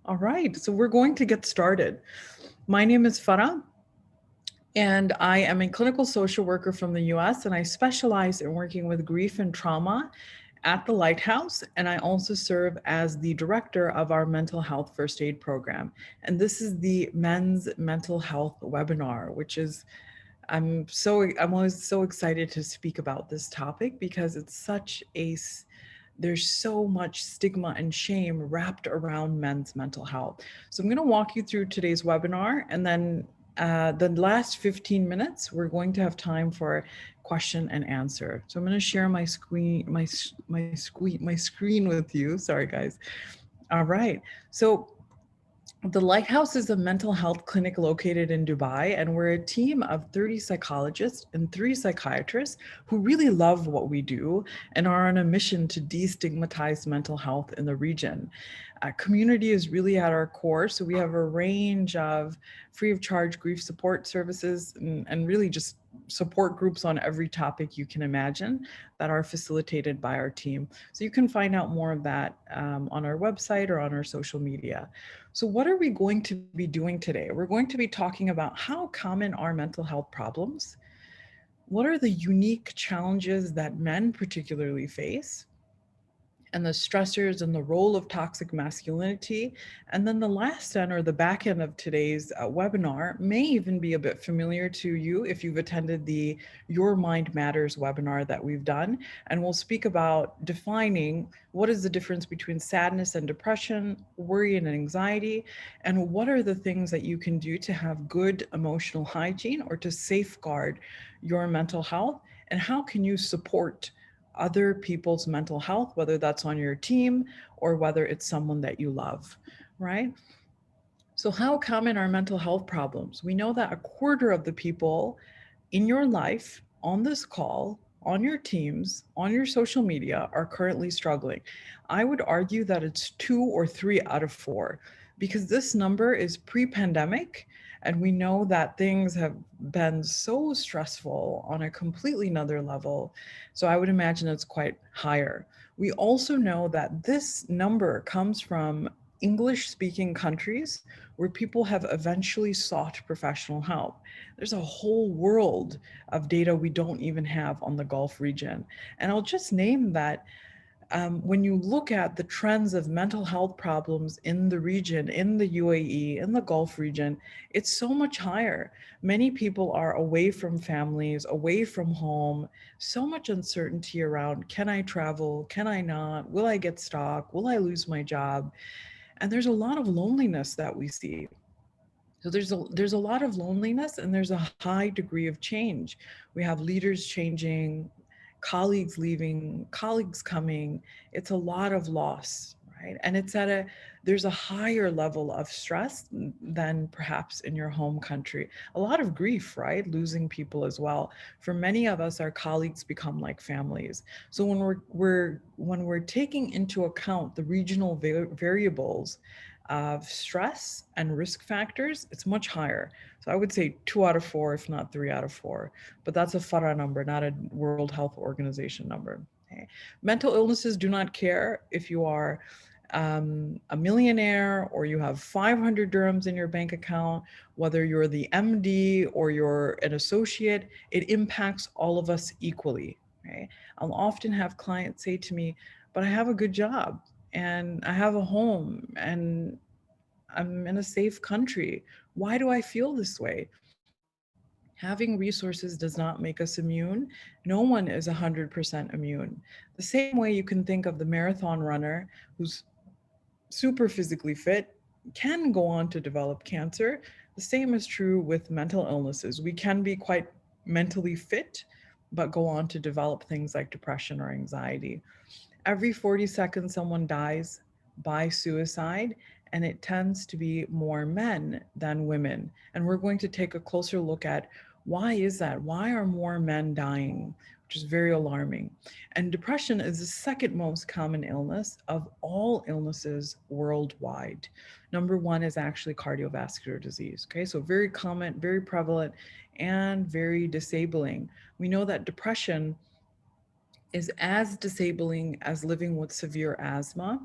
All right, so we're going to get started. My name is Farah, and I am a clinical social worker from the US, and I specialize in working with grief and trauma at the Lighthouse. And I also serve as the director of our mental health first aid program. And this is the Men's Mental Health webinar, which is I'm always so excited to speak about this topic because it's there's so much stigma and shame wrapped around men's mental health. So I'm going to walk you through today's webinar, and then the last 15 minutes we're going to have time for question and answer. So I'm going to share my screen with you. Sorry guys. All right. So the Lighthouse is a mental health clinic located in Dubai, and we're a team of 30 psychologists and 3 psychiatrists who really love what we do and are on a mission to destigmatize mental health in the region. Community is really at our core, so we have a range of free of charge grief support services and really just support groups on every topic you can imagine that are facilitated by our team. So you can find out more of that on our website or on our social media. So, what are we going to be doing today? We're going to be talking about how common are mental health problems, what are the unique challenges that men particularly face, and the stressors and the role of toxic masculinity. And then the last end or the back end of today's webinar may even be a bit familiar to you if you've attended the Your Mind Matters webinar that we've done. And we'll speak about defining what is the difference between sadness and depression, worry and anxiety, and what are the things that you can do to have good emotional hygiene or to safeguard your mental health, and how can you support other people's mental health, whether that's on your team or whether it's someone that you love, right? So, how common are mental health problems? We know that a quarter of the people in your life, on this call, on your teams, on your social media are currently struggling. I would argue that it's 2 or 3 out of 4 because this number is pre pandemic. And we know that things have been so stressful on a completely another level. So I would imagine it's quite higher. We also know that this number comes from English speaking countries where people have eventually sought professional help. There's a whole world of data we don't even have on the Gulf region. And I'll just name that when you look at the trends of mental health problems in the region, in the UAE, in the Gulf region, it's so much higher. Many people are away from families, away from home, so much uncertainty around, can I travel? Can I not? Will I get stuck? Will I lose my job? And there's a lot of loneliness that we see. So there's a lot of loneliness and there's a high degree of change. We have leaders changing, colleagues leaving, colleagues coming. It's a lot of loss, right? And there's a higher level of stress than perhaps in your home country. A lot of grief, right? Losing people as well. For many of us, our colleagues become like families. So when we're taking into account the regional variables of stress and risk factors, it's much higher. So I would say 2 out of 4, if not 3 out of 4. But that's a FARA number, not a World Health Organization number. Okay. Mental illnesses do not care if you are a millionaire or you have 500 dirhams in your bank account, whether you're the MD or you're an associate, it impacts all of us equally. Right? I'll often have clients say to me, but I have a good job and I have a home and I'm in a safe country. Why do I feel this way? Having resources does not make us immune. No one is 100% immune. The same way you can think of the marathon runner who's super physically fit can go on to develop cancer. The same is true with mental illnesses. We can be quite mentally fit, but go on to develop things like depression or anxiety. Every 40 seconds, someone dies by suicide, and it tends to be more men than women. And we're going to take a closer look at why is that? Why are more men dying? Which is very alarming. And depression is the second most common illness of all illnesses worldwide. Number one is actually cardiovascular disease. Okay, so very common, very prevalent, and very disabling. We know that depression is as disabling as living with severe asthma.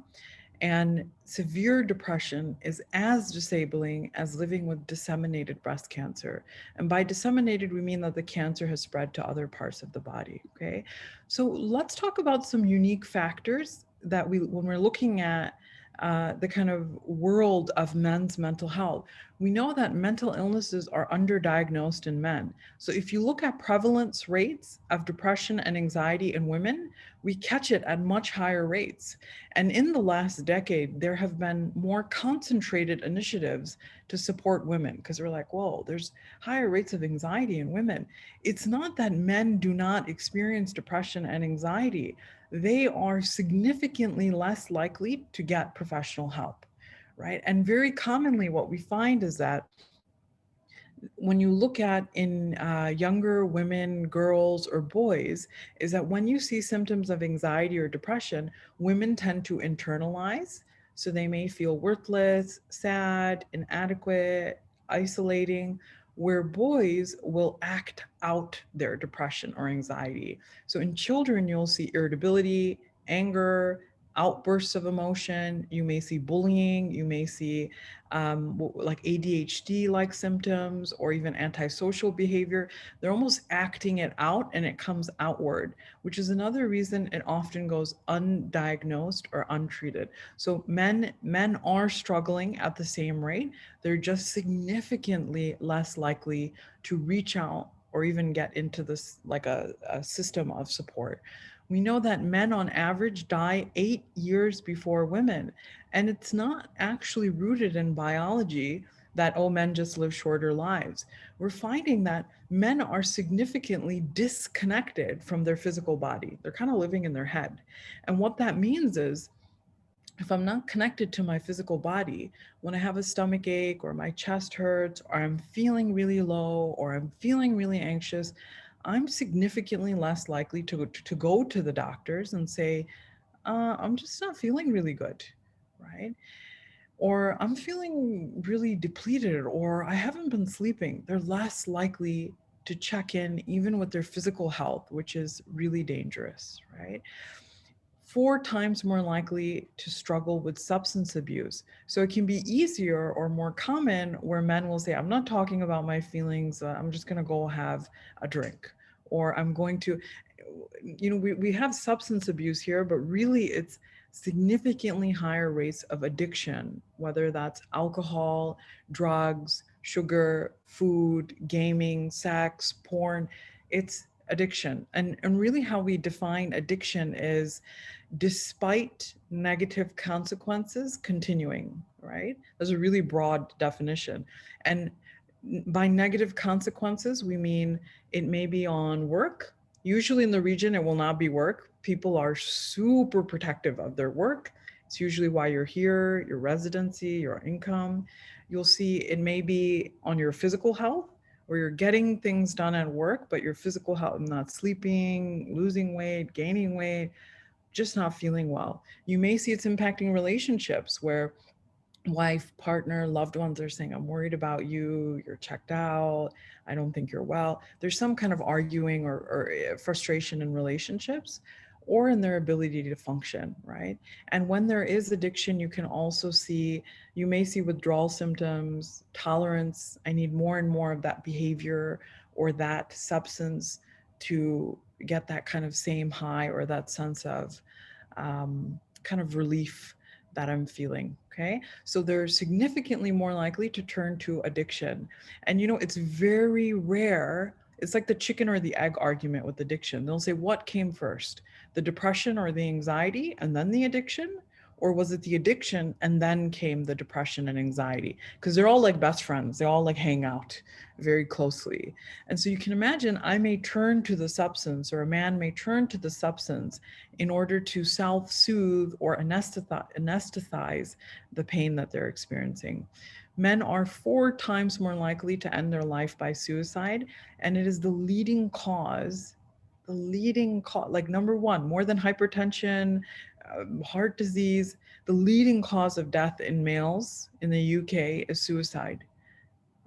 And severe depression is as disabling as living with disseminated breast cancer. And by disseminated, we mean that the cancer has spread to other parts of the body. Okay. So let's talk about some unique factors that when we're looking at the kind of world of men's mental health, we know that mental illnesses are underdiagnosed in men. So if you look at prevalence rates of depression and anxiety in women, we catch it at much higher rates. And in the last decade, there have been more concentrated initiatives to support women because we're like, whoa, there's higher rates of anxiety in women. It's not that men do not experience depression and anxiety, they are significantly less likely to get professional help, right? And very commonly, what we find is that when you look at in younger women, girls, or boys, is that when you see symptoms of anxiety or depression, women tend to internalize. So they may feel worthless, sad, inadequate, isolating, where boys will act out their depression or anxiety. So in children, you'll see irritability, anger, outbursts of emotion. You may see bullying, you may see like ADHD like symptoms or even antisocial behavior. They're almost acting it out and it comes outward, which is another reason it often goes undiagnosed or untreated. So men are struggling at the same rate. They're just significantly less likely to reach out or even get into this like a system of support. We know that men on average die 8 years before women. And it's not actually rooted in biology that, oh, men just live shorter lives. We're finding that men are significantly disconnected from their physical body. They're kind of living in their head. And what that means is, if I'm not connected to my physical body, when I have a stomach ache or my chest hurts or I'm feeling really low or I'm feeling really anxious, I'm significantly less likely to go to the doctors and say, I'm just not feeling really good, right? Or I'm feeling really depleted, or I haven't been sleeping. They're less likely to check in even with their physical health, which is really dangerous, right? 4 times more likely to struggle with substance abuse. So it can be easier or more common where men will say, I'm not talking about my feelings, I'm just going to go have a drink, or I'm going to, we have substance abuse here, but really it's significantly higher rates of addiction, whether that's alcohol, drugs, sugar, food, gaming, sex, porn. It's addiction. And really how we define addiction is despite negative consequences continuing, right? That's a really broad definition. And by negative consequences, we mean it may be on work. Usually in the region, it will not be work. People are super protective of their work. It's usually why you're here, your residency, your income. You'll see it may be on your physical health, where you're getting things done at work, but your physical health, not sleeping, losing weight, gaining weight, just not feeling well. You may see it's impacting relationships where wife, partner, loved ones are saying, I'm worried about you, you're checked out, I don't think you're well. There's some kind of arguing or frustration in relationships or in their ability to function, right? And when there is addiction, you can also see, you may see withdrawal symptoms, tolerance. I need more and more of that behavior or that substance to get that kind of same high or that sense of kind of relief that I'm feeling. Okay. So they're significantly more likely to turn to addiction. And, it's very rare. It's like the chicken or the egg argument with addiction. They'll say, what came first, the depression or the anxiety, and then the addiction? Or was it the addiction and then came the depression and anxiety? Because they're all like best friends. They all like hang out very closely. And so you can imagine I may turn to the substance, or a man may turn to the substance in order to self-soothe or anesthetize the pain that they're experiencing. Men are 4 times more likely to end their life by suicide, and it is the leading cause, like number one, more than hypertension, heart disease, the leading cause of death in males in the UK is suicide,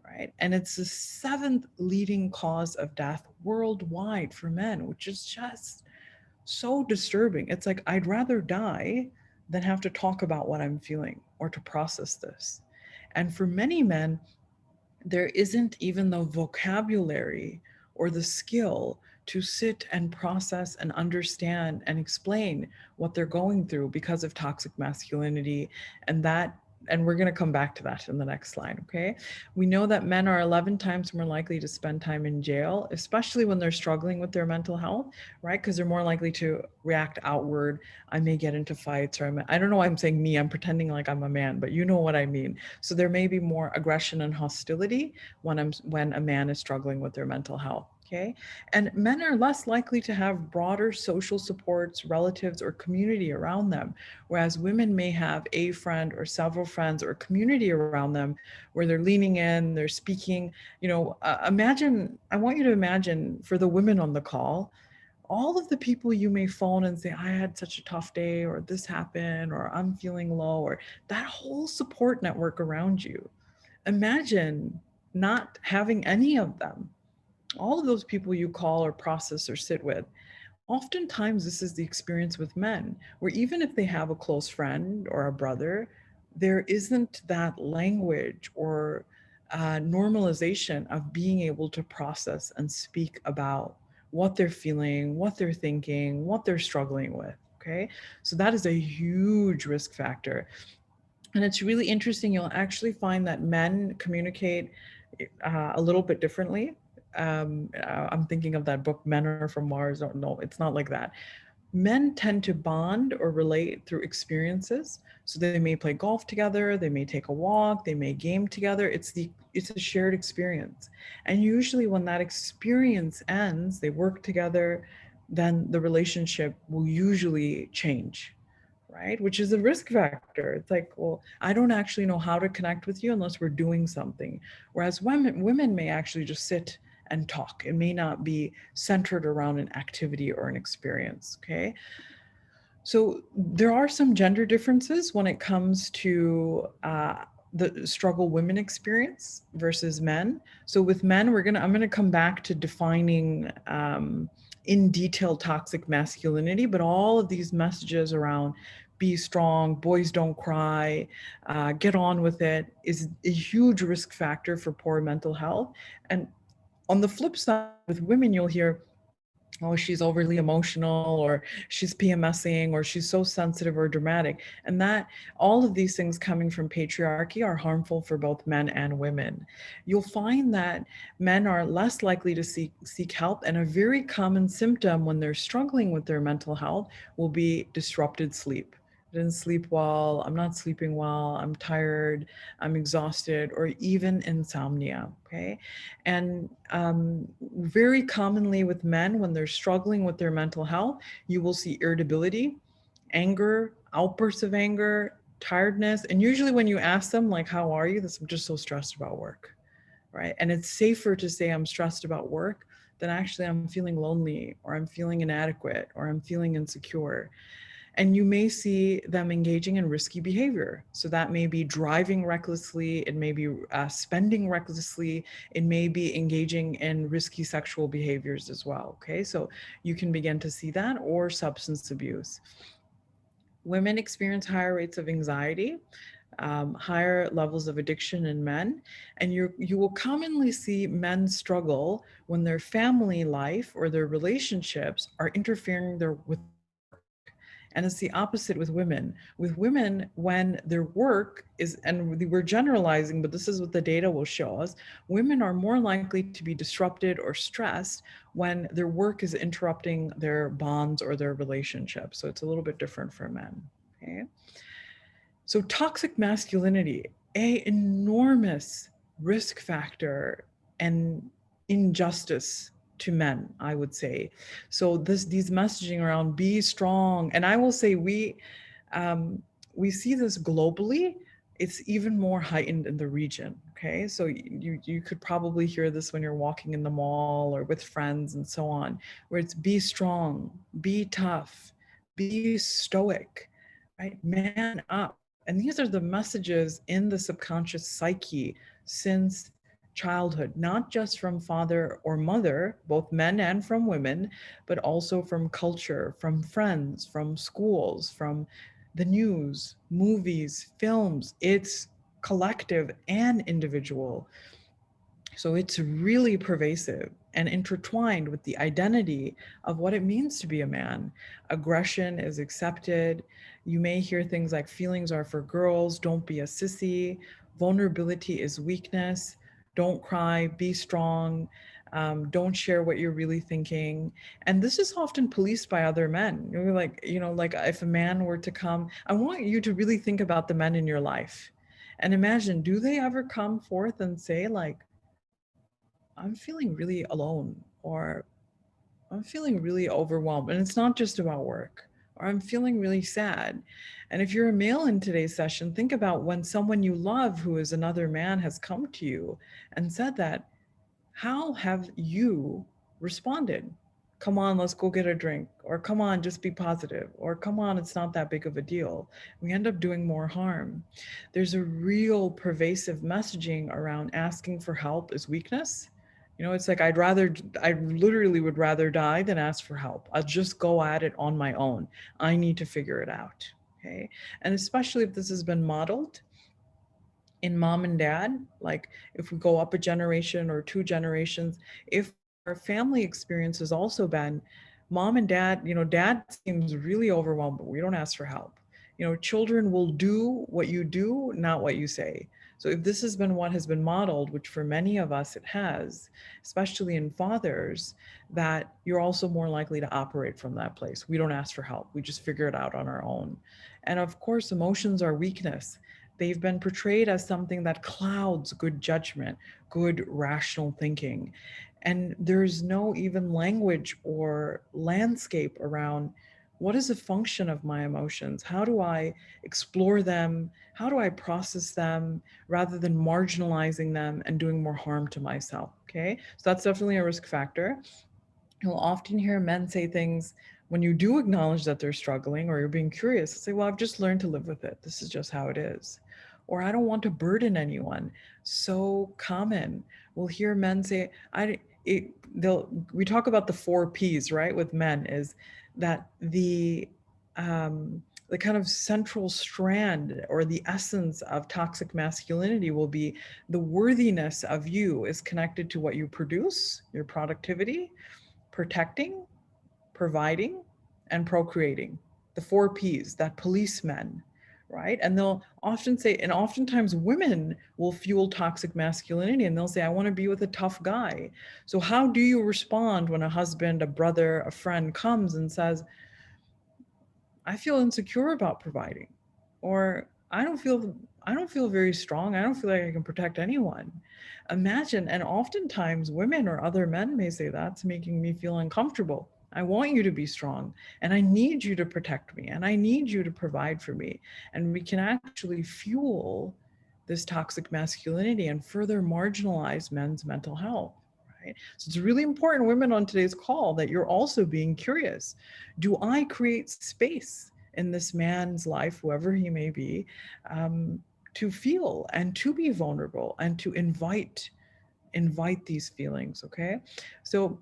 right? And it's the 7th leading cause of death worldwide for men, which is just so disturbing. It's like, I'd rather die than have to talk about what I'm feeling or to process this. And for many men, there isn't even the vocabulary or the skill to sit and process and understand and explain what they're going through because of toxic masculinity. And we're going to come back to that in the next slide. Okay, we know that men are 11 times more likely to spend time in jail, especially when they're struggling with their mental health, right? Because they're more likely to react outward. I may get into fights, or I don't know why I'm saying me, I'm pretending like I'm a man, but you know what I mean. So there may be more aggression and hostility when a man is struggling with their mental health. Okay. And men are less likely to have broader social supports, relatives, or community around them, whereas women may have a friend or several friends or community around them where they're leaning in, they're speaking. I want you to imagine, for the women on the call, all of the people you may phone and say, I had such a tough day, or this happened, or I'm feeling low, or that whole support network around you. Imagine not having any of them. All of those people you call or process or sit with. Oftentimes, this is the experience with men, where even if they have a close friend or a brother, there isn't that language or normalization of being able to process and speak about what they're feeling, what they're thinking, what they're struggling with. Okay. So that is a huge risk factor. And it's really interesting. You'll actually find that men communicate a little bit differently. I'm thinking of that book, Men Are From Mars. No, it's not like that. Men tend to bond or relate through experiences. So they may play golf together, they may take a walk, they may game together. It's a shared experience. And usually when that experience ends, they work together, then the relationship will usually change, right? Which is a risk factor. It's like, well, I don't actually know how to connect with you unless we're doing something. Whereas women may actually just sit and talk. It may not be centered around an activity or an experience. Okay. So there are some gender differences when it comes to the struggle women experience versus men. So with men, I'm gonna come back to defining in detail toxic masculinity, but all of these messages around be strong, boys don't cry, get on with it, is a huge risk factor for poor mental health. And on the flip side, with women, you'll hear, oh, she's overly emotional, or she's PMSing, or she's so sensitive or dramatic. And that all of these things coming from patriarchy are harmful for both men and women. You'll find that men are less likely to seek help, and a very common symptom when they're struggling with their mental health will be disrupted sleep. I didn't sleep well, I'm not sleeping well, I'm tired, I'm exhausted, or even insomnia. Okay. And very commonly with men, when they're struggling with their mental health, you will see irritability, anger, outbursts of anger, tiredness. And usually when you ask them, like, how are you? This, I'm just so stressed about work, right? And it's safer to say I'm stressed about work than actually I'm feeling lonely, or I'm feeling inadequate, or I'm feeling insecure. And you may see them engaging in risky behavior. So that may be driving recklessly, it may be spending recklessly, it may be engaging in risky sexual behaviors as well. Okay, so you can begin to see that, or substance abuse. Women experience higher rates of anxiety, higher levels of addiction in men, and you will commonly see men struggle when their family life or their relationships are interfering with. And it's the opposite with women. With women, when their work is, and we're generalizing, but this is what the data will show us, women are more likely to be disrupted or stressed when their work is interrupting their bonds or their relationships. So it's a little bit different for men. Okay. So toxic masculinity, a enormous risk factor and injustice to men, I would say. So these messaging around be strong, and I will say we see this globally. It's even more heightened in the region. Okay, so you could probably hear this when you're walking in the mall or with friends and so on, where it's be strong, be tough, be stoic, right? Man up. And these are the messages in the subconscious psyche since childhood, not just from father or mother, both men and from women, but also from culture, from friends, from schools, from the news, movies, films, it's collective and individual. So it's really pervasive and intertwined with the identity of what it means to be a man. Aggression is accepted. You may hear things like feelings are for girls, don't be a sissy, vulnerability is weakness, don't cry, be strong, don't share what you're really thinking. And this is often policed by other men. You're like, like if a man were to come, I want you to really think about the men in your life and imagine, do they ever come forth and say, like, I'm feeling really alone, or I'm feeling really overwhelmed? And it's not just about work, or I'm feeling really sad. And if you're a male in today's session, think about when someone you love, who is another man, has come to you and said that. How have you responded? Come on, let's go get a drink, or come on, just be positive, or come on, it's not that big of a deal. We end up doing more harm. There's a real pervasive messaging around asking for help is weakness. It's like I literally would rather die than ask for help. I'll just go at it on my own. I need to figure it out. Okay. And especially if this has been modeled in mom and dad, like if we go up a generation or two generations, if our family experience has also been mom and dad, dad seems really overwhelmed, but we don't ask for help. Children will do what you do, not what you say. So if this has been what has been modeled, which for many of us it has, especially in fathers, that you're also more likely to operate from that place. We don't ask for help. We just figure it out on our own. And of course, emotions are weakness. They've been portrayed as something that clouds good judgment, good rational thinking. And there's no even language or landscape around what is a function of my emotions? How do I explore them? How do I process them rather than marginalizing them and doing more harm to myself? Okay, so that's definitely a risk factor. You'll often hear men say things when you do acknowledge that they're struggling or you're being curious. Say, well, I've just learned to live with it. This is just how it is. Or I don't want to burden anyone. So common. We'll hear men say, we talk about the 4 Ps, right? With men is that the kind of central strand or the essence of toxic masculinity will be the worthiness of you is connected to what you produce, your productivity, protecting, providing, and procreating. The 4 Ps, that policemen, right? And they'll often say, and oftentimes women will fuel toxic masculinity and they'll say, I want to be with a tough guy. So how do you respond when a husband, a brother, a friend comes and says, I feel insecure about providing, or I don't feel very strong. I don't feel like I can protect anyone. Imagine, and oftentimes women or other men may say, that's making me feel uncomfortable. I want you to be strong and I need you to protect me and I need you to provide for me. And we can actually fuel this toxic masculinity and further marginalize men's mental health. Right? So it's really important, women on today's call, that you're also being curious. Do I create space in this man's life, whoever he may be, to feel and to be vulnerable and to invite these feelings? Okay, so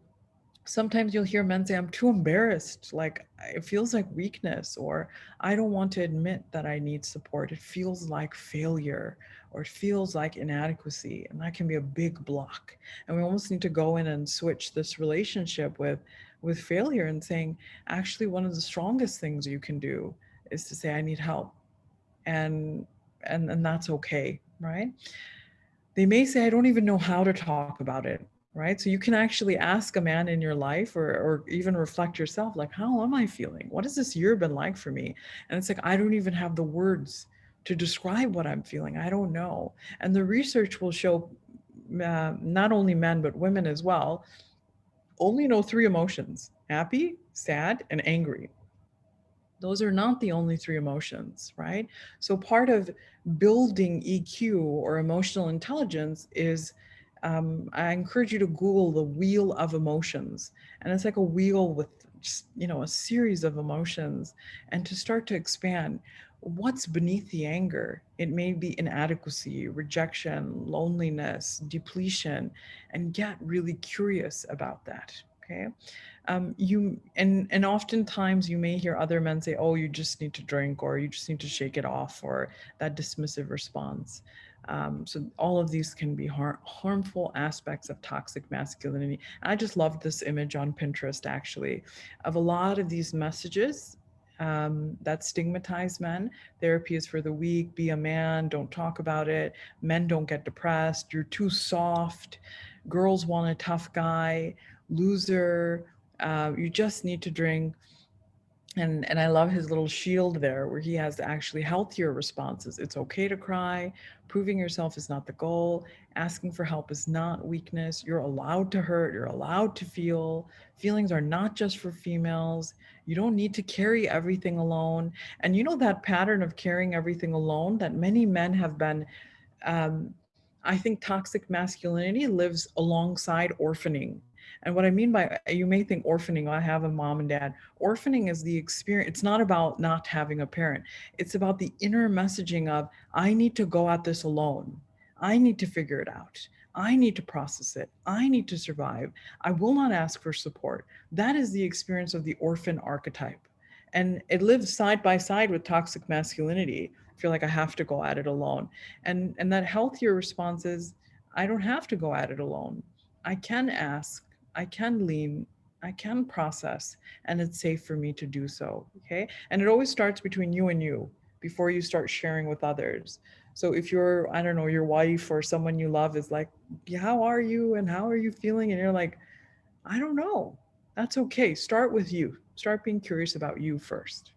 sometimes you'll hear men say, I'm too embarrassed, like it feels like weakness, or I don't want to admit that I need support. It feels like failure, or it feels like inadequacy, and that can be a big block. And we almost need to go in and switch this relationship with failure and saying, actually, one of the strongest things you can do is to say, I need help. And that's okay, right? They may say, I don't even know how to talk about it, right? So you can actually ask a man in your life, or even reflect yourself, like, how am I feeling? What has this year been like for me? And it's like, I don't even have the words to describe what I'm feeling. I don't know. And the research will show not only men, but women as well, only know 3 emotions: happy, sad, and angry. Those are not the only 3 emotions, right? So part of building EQ or emotional intelligence is, I encourage you to Google the wheel of emotions. And it's like a wheel with just, a series of emotions, and to start to expand what's beneath the anger. It may be inadequacy, rejection, loneliness, depletion, and get really curious about that. Okay. And oftentimes you may hear other men say, oh, you just need to drink, or you just need to shake it off, or that dismissive response. So all of these can be harmful aspects of toxic masculinity. I just loved this image on Pinterest, actually, of a lot of these messages that stigmatize men. Therapy is for the weak, be a man, don't talk about it, men don't get depressed, you're too soft, girls want a tough guy, loser, you just need to drink. And I love his little shield there where he has actually healthier responses. It's okay to cry. Proving yourself is not the goal. Asking for help is not weakness. You're allowed to hurt. You're allowed to feel. Feelings are not just for females. You don't need to carry everything alone. And you know that pattern of carrying everything alone that many men have been, um, I think toxic masculinity lives alongside orphaning. And what I mean by, you may think orphaning, I have a mom and dad. Orphaning is the experience. It's not about not having a parent. It's about the inner messaging of, I need to go at this alone. I need to figure it out. I need to process it. I need to survive. I will not ask for support. That is the experience of the orphan archetype. And it lives side by side with toxic masculinity. I feel like I have to go at it alone. And that healthier response is, I don't have to go at it alone. I can ask, I can lean, I can process, and it's safe for me to do so. Okay. And it always starts between you and you before you start sharing with others. So if you're, I don't know, your wife or someone you love is like, yeah, how are you? And how are you feeling? And you're like, I don't know. That's okay. Start with you. Start being curious about you first.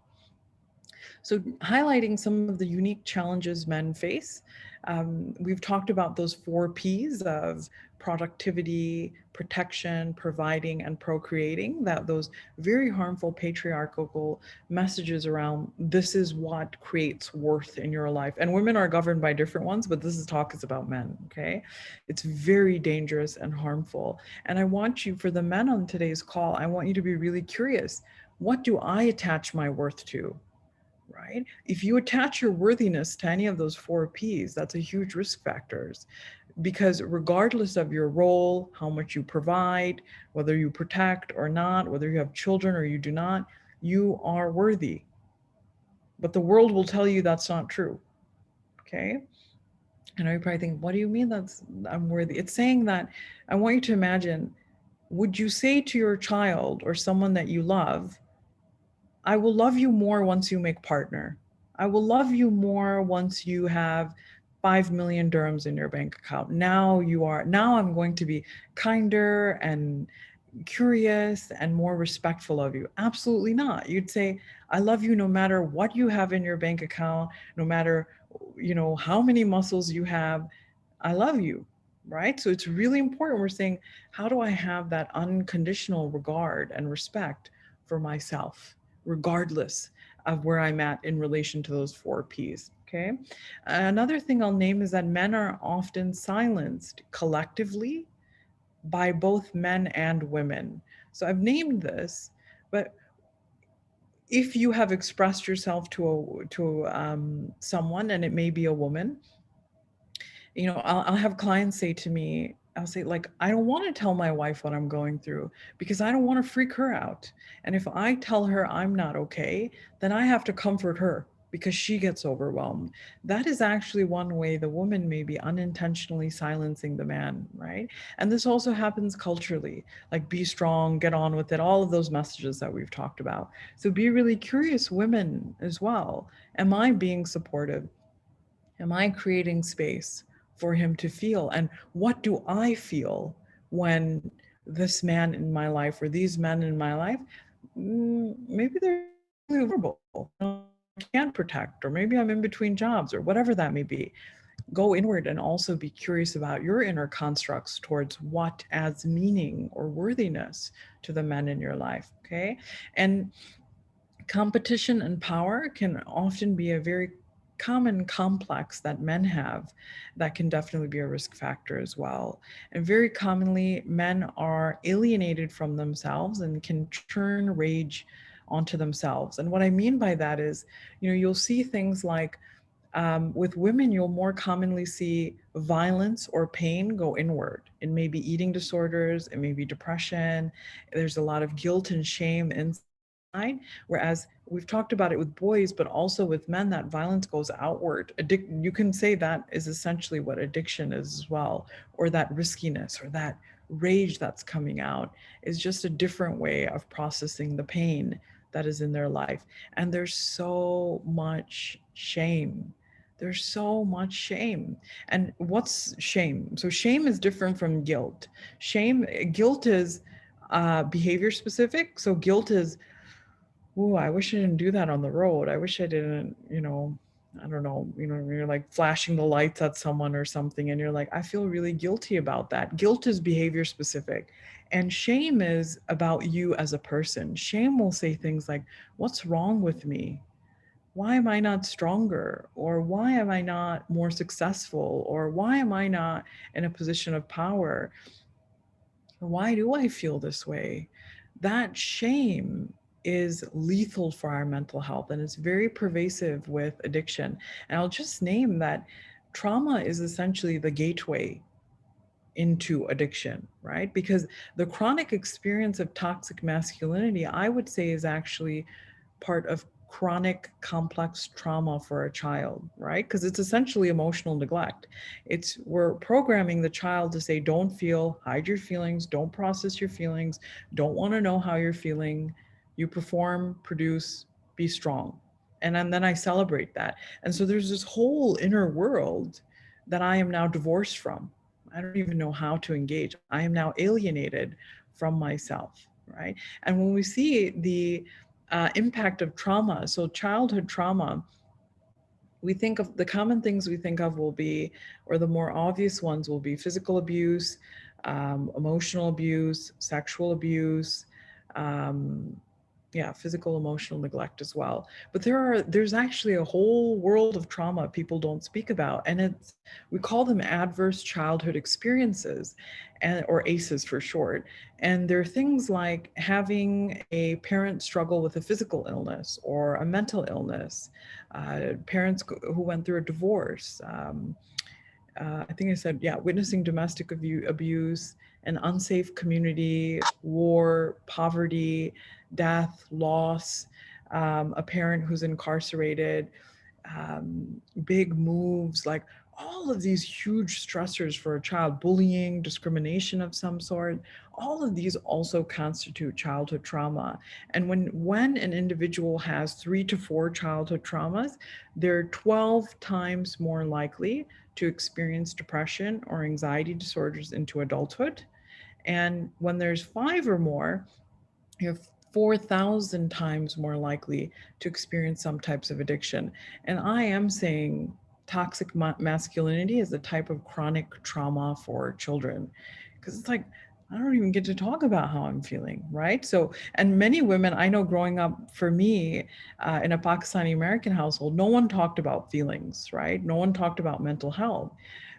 So, highlighting some of the unique challenges men face. We've talked about those 4 P's of productivity, protection, providing, and procreating, that those very harmful patriarchal messages around this is what creates worth in your life. And women are governed by different ones, but this is talk is about men, okay? It's very dangerous and harmful. And I want you, for the men on today's call, I want you to be really curious. What do I attach my worth to? Right? If you attach your worthiness to any of those 4 P's, that's a huge risk factors, because regardless of your role, how much you provide, whether you protect or not, whether you have children or you do not, you are worthy. But the world will tell you that's not true. Okay. And you probably think, what do you mean that's I'm worthy? It's saying that I want you to imagine, would you say to your child or someone that you love, I will love you more once you make partner. I will love you more once you have 5 million dirhams in your bank account. Now I'm going to be kinder and curious and more respectful of you. Absolutely not. You'd say, I love you no matter what you have in your bank account, no matter, how many muscles you have. I love you. Right. So it's really important. We're saying, how do I have that unconditional regard and respect for myself, regardless of where I'm at in relation to those 4 P's? Okay. Another thing I'll name is that men are often silenced collectively by both men and women. So I've named this, but if you have expressed yourself to someone, and it may be a woman, I'll have clients say to me, I'll say, like, I don't want to tell my wife what I'm going through because I don't want to freak her out. And if I tell her I'm not okay, then I have to comfort her because she gets overwhelmed. That is actually one way the woman may be unintentionally silencing the man, right? And this also happens culturally, like be strong, get on with it, all of those messages that we've talked about. So be really curious, women as well. Am I being supportive? Am I creating space for him to feel? And what do I feel when this man in my life or these men in my life, maybe they're really vulnerable, I can't protect, or maybe I'm in between jobs, or whatever that may be. Go inward and also be curious about your inner constructs towards what adds meaning or worthiness to the men in your life. Okay. And competition and power can often be a very common complex that men have that can definitely be a risk factor as well. And very commonly, men are alienated from themselves and can turn rage onto themselves. And what I mean by that is, you'll see things like With women, you'll more commonly see violence or pain go inward. It may be eating disorders, it may be depression. There's a lot of guilt and shame inside. Whereas we've talked about it with boys, but also with men, that violence goes outward. You can say that is essentially what addiction is as well, or that riskiness or that rage that's coming out is just a different way of processing the pain that is in their life. And there's so much shame. There's so much shame. And what's shame? So shame is different from guilt. Guilt is behavior specific. So guilt is, oh, I wish I didn't do that on the road. I wish I didn't, I don't know, you're like flashing the lights at someone or something, and you're like, I feel really guilty about that. Guilt is behavior specific. And shame is about you as a person. Shame will say things like, what's wrong with me? Why am I not stronger? Or why am I not more successful? Or why am I not in a position of power? Why do I feel this way? That shame is lethal for our mental health, and it's very pervasive with addiction. And I'll just name that trauma is essentially the gateway into addiction, right? Because the chronic experience of toxic masculinity, I would say, is actually part of chronic complex trauma for a child, right? Because it's essentially emotional neglect. We're programming the child to say, don't feel, hide your feelings, don't process your feelings, don't want to know how you're feeling. You perform, produce, be strong. And then I celebrate that. And so there's this whole inner world that I am now divorced from. I don't even know how to engage. I am now alienated from myself, right? And when we see the impact of trauma, so childhood trauma, we think of the common things we think of will be, or the more obvious ones will be physical abuse, emotional abuse, sexual abuse, um, yeah, physical, emotional neglect as well. But there's actually a whole world of trauma people don't speak about, and we call them adverse childhood experiences, or ACEs for short. And they're things like having a parent struggle with a physical illness or a mental illness, parents who went through a divorce. I think I said, yeah, witnessing domestic abuse, an unsafe community, war, poverty, death, loss, a parent who's incarcerated, big moves, like all of these huge stressors for a child, bullying, discrimination of some sort, all of these also constitute childhood trauma. And when an individual has 3 to 4 childhood traumas, they're 12 times more likely to experience depression or anxiety disorders into adulthood. And when there's 5 or more, you're 4,000 times more likely to experience some types of addiction. And I am saying toxic masculinity is a type of chronic trauma for children, because it's like, I don't even get to talk about how I'm feeling, right? So, and many women I know growing up, for me, in a Pakistani American household, no one talked about feelings, right? No one talked about mental health.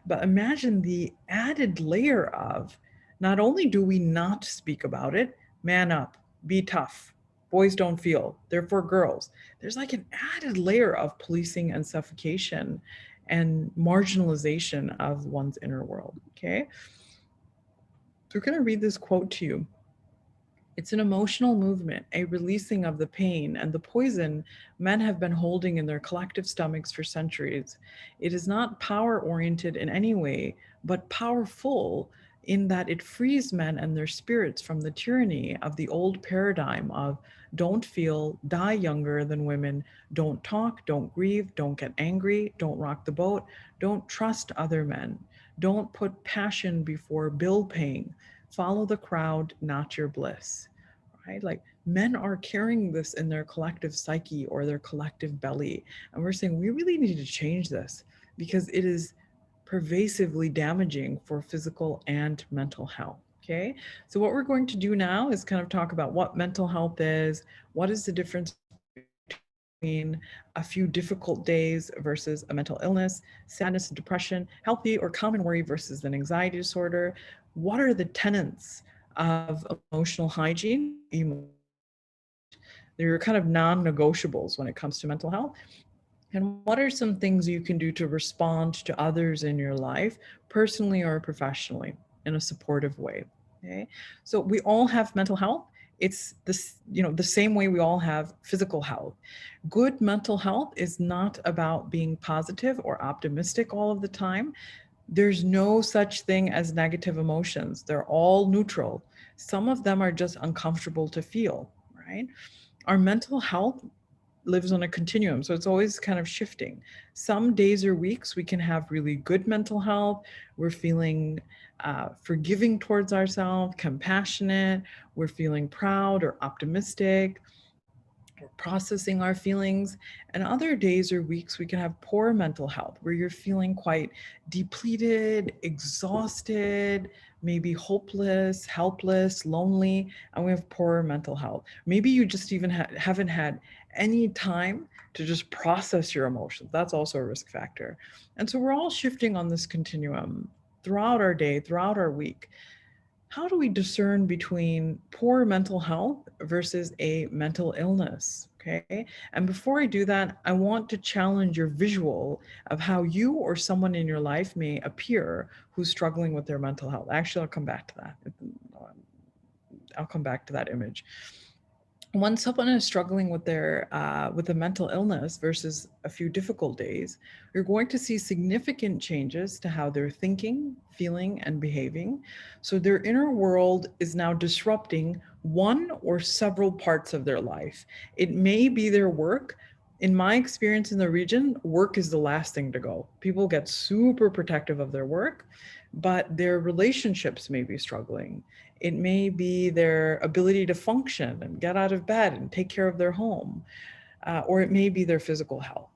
But imagine the added layer of, not only do we not speak about it, man up, be tough. Boys don't feel, they're for girls. There's like an added layer of policing and suffocation and marginalization of one's inner world. Okay. So we're going to read this quote to you. It's an emotional movement, a releasing of the pain and the poison men have been holding in their collective stomachs for centuries. It is not power oriented in any way, but powerful in that it frees men and their spirits from the tyranny of the old paradigm of don't feel, die younger than women, don't talk, don't grieve, don't get angry, don't rock the boat, don't trust other men, don't put passion before bill paying, follow the crowd, not your bliss, right? Like men are carrying this in their collective psyche or their collective belly. And we're saying we really need to change this because it is pervasively damaging for physical and mental health. Okay. So, what we're going to do now is kind of talk about what mental health is, what is the difference between a few difficult days versus a mental illness, sadness and depression, healthy or common worry versus an anxiety disorder. What are the tenets of emotional hygiene? They're kind of non-negotiables when it comes to mental health. And what are some things you can do to respond to others in your life, personally or professionally, in a supportive way? Okay. So we all have mental health. It's this, the same way we all have physical health. Good mental health is not about being positive or optimistic all of the time. There's no such thing as negative emotions. They're all neutral. Some of them are just uncomfortable to feel, right? Our mental health lives on a continuum. So it's always kind of shifting. Some days or weeks we can have really good mental health. We're feeling forgiving towards ourselves, compassionate. We're feeling proud or optimistic. We're processing our feelings. And other days or weeks we can have poor mental health where you're feeling quite depleted, exhausted, maybe hopeless, helpless, lonely, and we have poor mental health. Maybe you just even haven't had any time to just process your emotions. That's also a risk factor. And so we're all shifting on this continuum throughout our day, throughout our week. How do we discern between poor mental health versus a mental illness? Okay. And before I do that, I want to challenge your visual of how you or someone in your life may appear who's struggling with their mental health. Actually, I'll come back to that. I'll come back to that image. When someone is struggling with their with a mental illness versus a few difficult days, you're going to see significant changes to how they're thinking, feeling, and behaving. So their inner world is now disrupting one or several parts of their life. It may be their work. In my experience in the region, work is the last thing to go. People get super protective of their work, but their relationships may be struggling. It may be their ability to function and get out of bed and take care of their home, or it may be their physical health,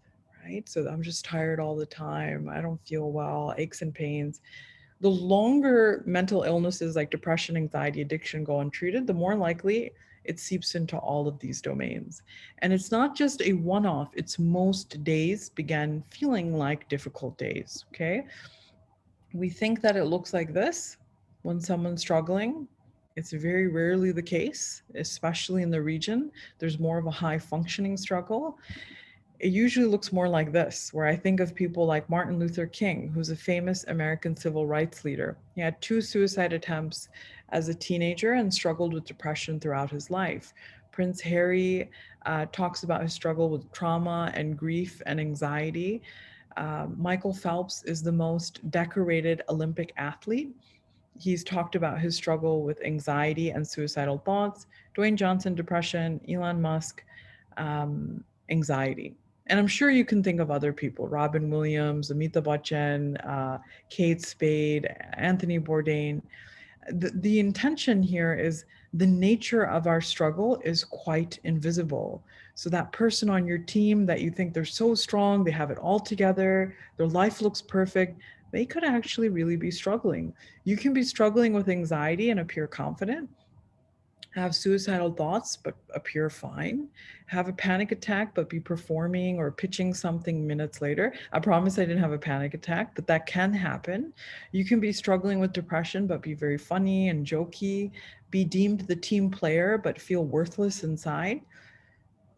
right? So I'm just tired all the time. I don't feel well, aches and pains. The longer mental illnesses like depression, anxiety, addiction go untreated, the more likely it seeps into all of these domains. And it's not just a one off, it's most days began feeling like difficult days, okay? We think that it looks like this when someone's struggling. It's very rarely the case, especially in the region. There's more of a high functioning struggle. It usually looks more like this, where I think of people like Martin Luther King, who's a famous American civil rights leader. He had 2 suicide attempts as a teenager and struggled with depression throughout his life. Prince Harry talks about his struggle with trauma and grief and anxiety. Michael Phelps is the most decorated Olympic athlete. He's talked about his struggle with anxiety and suicidal thoughts. Dwayne Johnson, depression. Elon Musk, anxiety. And I'm sure you can think of other people: Robin Williams, Amitabh Bachchan, Kate Spade, Anthony Bourdain. The intention here is the nature of our struggle is quite invisible. So that person on your team that you think they're so strong, they have it all together, their life looks perfect, they could actually really be struggling. You can be struggling with anxiety and appear confident, have suicidal thoughts but appear fine, have a panic attack but be performing or pitching something minutes later. I promise I didn't have a panic attack, but that can happen. You can be struggling with depression but be very funny and jokey, be deemed the team player but feel worthless inside,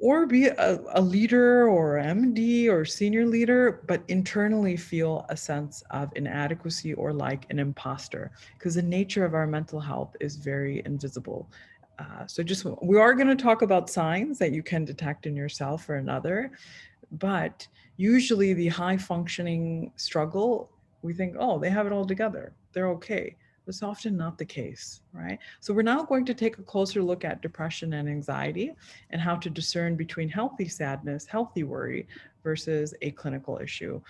or be a leader or MD or senior leader, but internally feel a sense of inadequacy or like an imposter, because the nature of our mental health is very invisible. So we are going to talk about signs that you can detect in yourself or another, but usually the high functioning struggle, we think, oh, they have it all together, they're okay. That's often not the case, right? So we're now going to take a closer look at depression and anxiety and how to discern between healthy sadness, healthy worry versus a clinical issue.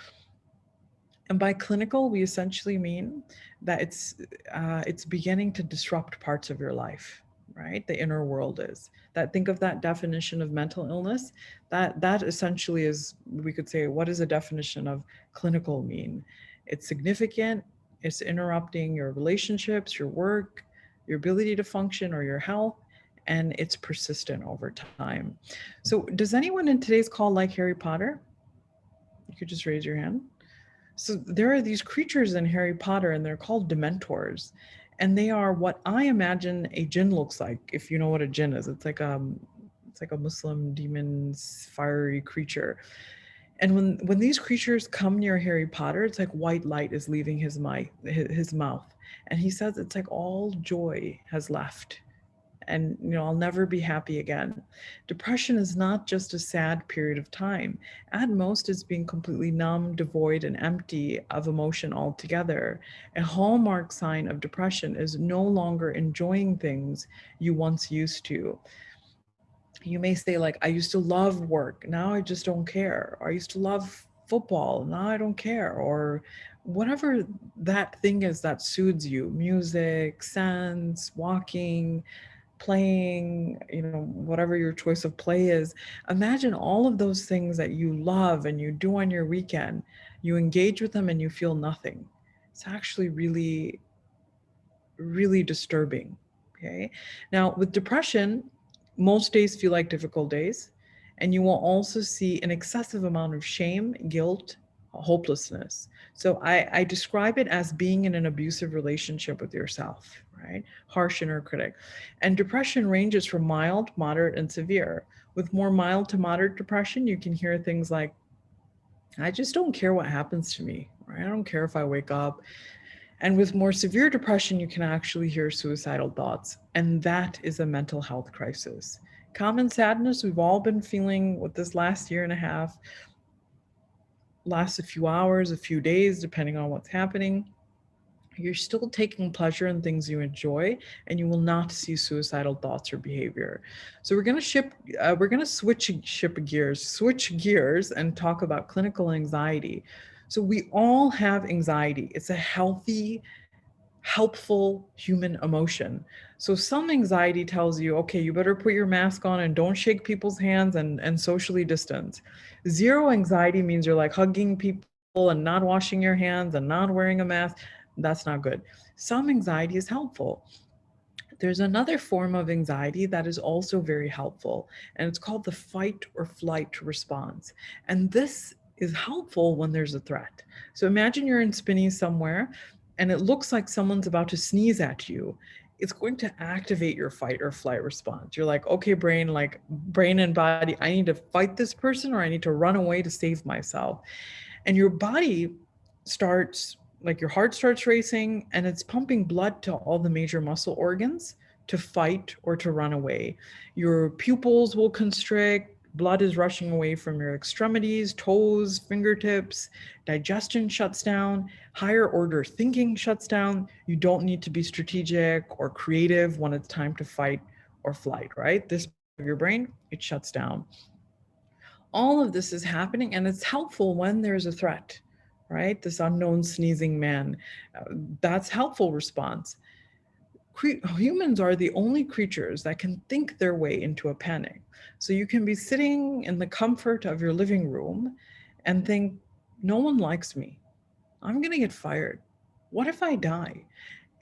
And by clinical, we essentially mean that it's beginning to disrupt parts of your life, right? The inner world is that. Think of that definition of mental illness. That essentially is, we could say, what does a definition of clinical mean? It's significant. It's interrupting your relationships, your work, your ability to function, or your health, and it's persistent over time. So, does anyone in today's call like Harry Potter? You could just raise your hand. So there are these creatures in Harry Potter, and they're called Dementors, and they are what I imagine a jinn looks like. If you know what a jinn is, it's like a Muslim demon's fiery creature, And when these creatures come near Harry Potter, it's like white light is leaving his mouth. And he says it's like all joy has left. And I'll never be happy again. Depression is not just a sad period of time. At most, it's being completely numb, devoid, and empty of emotion altogether. A hallmark sign of depression is no longer enjoying things you once used to. You may say, like, I used to love work, now I just don't care. Or I used to love football, now I don't care. Or whatever that thing is that soothes you, music, scents, walking, playing, whatever your choice of play is. Imagine all of those things that you love and you do on your weekend. You engage with them and you feel nothing. It's actually really, really disturbing. Okay. Now, with depression, most days feel like difficult days, and you will also see an excessive amount of shame, guilt, hopelessness. So I describe it as being in an abusive relationship with yourself, right? Harsh inner critic. And depression ranges from mild, moderate, and severe. With more mild to moderate depression, you can hear things like, I just don't care what happens to me, right? I don't care if I wake up. And with more severe depression, you can actually hear suicidal thoughts. And that is a mental health crisis. Common sadness, we've all been feeling with this last year and a half, lasts a few hours, a few days, depending on what's happening. You're still taking pleasure in things you enjoy, and you will not see suicidal thoughts or behavior. So we're going to switch gears and talk about clinical anxiety. So we all have anxiety. It's a healthy, helpful human emotion. So some anxiety tells you, okay, you better put your mask on and don't shake people's hands and socially distance. Zero anxiety means you're like hugging people and not washing your hands and not wearing a mask. That's not good. Some anxiety is helpful. There's another form of anxiety that is also very helpful, and it's called the fight or flight response. And this is helpful when there's a threat. So imagine you're in spinny somewhere and it looks like someone's about to sneeze at you. It's going to activate your fight or flight response. You're like, okay, brain and body, I need to fight this person or I need to run away to save myself. And your body starts, like your heart starts racing and it's pumping blood to all the major muscle organs to fight or to run away. Your pupils will constrict, blood is rushing away from your extremities, toes, fingertips, digestion shuts down, higher order thinking shuts down. You don't need to be strategic or creative when it's time to fight or flight, right? This part of your brain, it shuts down. All of this is happening and it's helpful when there's a threat, right? This unknown sneezing man, that's helpful response. Humans are the only creatures that can think their way into a panic. So you can be sitting in the comfort of your living room and think, no one likes me. I'm going to get fired. What if I die?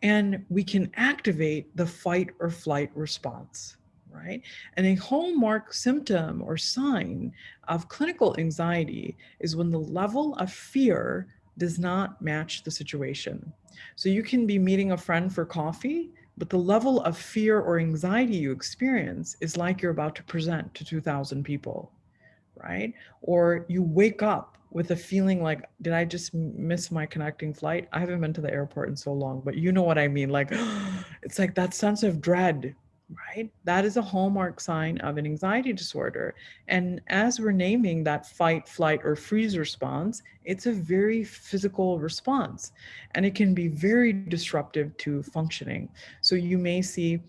And we can activate the fight or flight response, right? And a hallmark symptom or sign of clinical anxiety is when the level of fear does not match the situation. So you can be meeting a friend for coffee, but the level of fear or anxiety you experience is like you're about to present to 2,000 people, right? Or you wake up with a feeling like, did I just miss my connecting flight? I haven't been to the airport in so long, but you know what I mean? Like, it's like that sense of dread, right? That is a hallmark sign of an anxiety disorder. And as we're naming that fight, flight, or freeze response, it's a very physical response, and it can be very disruptive to functioning. So you may see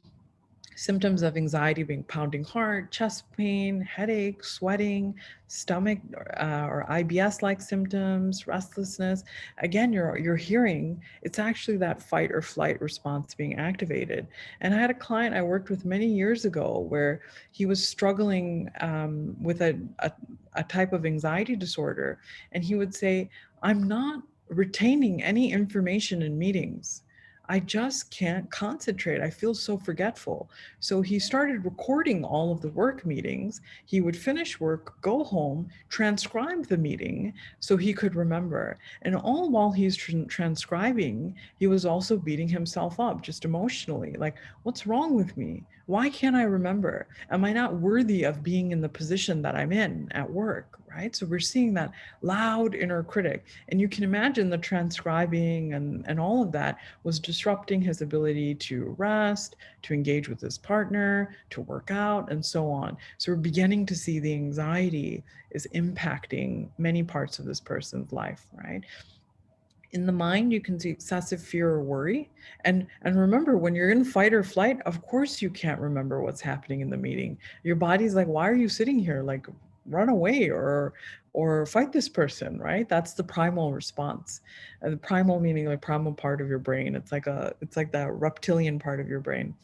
symptoms of anxiety being pounding heart, chest pain, headache, sweating, stomach or IBS-like symptoms, restlessness. Again, you're hearing it's actually that fight or flight response being activated. And I had a client I worked with many years ago where he was struggling with a type of anxiety disorder, and he would say, "I'm not retaining any information in meetings. I just can't concentrate. I feel so forgetful." So he started recording all of the work meetings. He would finish work, go home, transcribe the meeting so he could remember. And all while he's transcribing, he was also beating himself up just emotionally. Like, what's wrong with me? Why can't I remember? Am I not worthy of being in the position that I'm in at work? right? So we're seeing that loud inner critic. And you can imagine the transcribing and all of that was disrupting his ability to rest, to engage with his partner, to work out, and so on. So we're beginning to see the anxiety is impacting many parts of this person's life, right? In the mind, you can see excessive fear or worry. And remember, when you're in fight or flight, of course you can't remember what's happening in the meeting. Your body's like, why are you sitting here? Like, run away or fight this person, right? That's the primal response. And the primal meaning like primal part of your brain. It's like that reptilian part of your brain.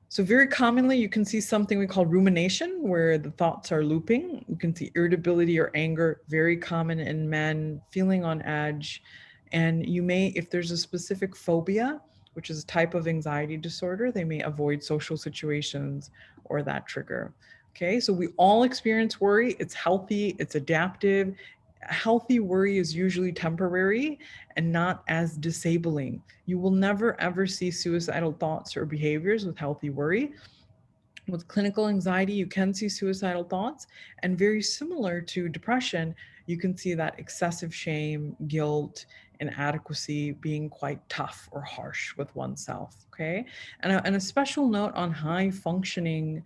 So very commonly, you can see something we call rumination, where the thoughts are looping. You can see irritability or anger, very common in men, feeling on edge. And you may, if there's a specific phobia, which is a type of anxiety disorder, they may avoid social situations or that trigger. Okay, so we all experience worry. It's healthy, it's adaptive. Healthy worry is usually temporary and not as disabling. You will never ever see suicidal thoughts or behaviors with healthy worry. With clinical anxiety, you can see suicidal thoughts, and very similar to depression, you can see that excessive shame, guilt, inadequacy being quite tough or harsh with oneself. Okay, and a special note on high functioning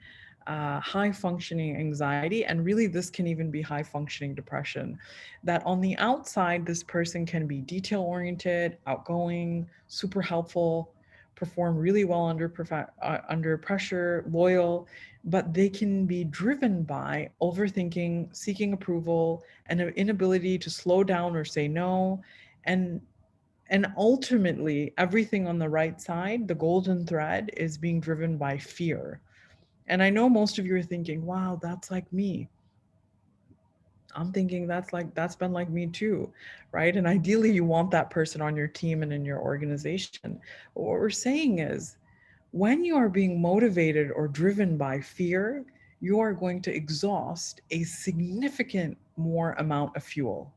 anxiety, and really this can even be high functioning depression, that on the outside this person can be detail oriented, outgoing, super helpful, perform really well under pressure, loyal, but they can be driven by overthinking, seeking approval, and an inability to slow down or say no. And and ultimately, everything on the right side, the golden thread, is being driven by fear. And I know most of you are thinking, wow, that's like me. I'm thinking that's been like me too, right? And ideally you want that person on your team and in your organization. But what we're saying is when you are being motivated or driven by fear, you are going to exhaust a significant more amount of fuel,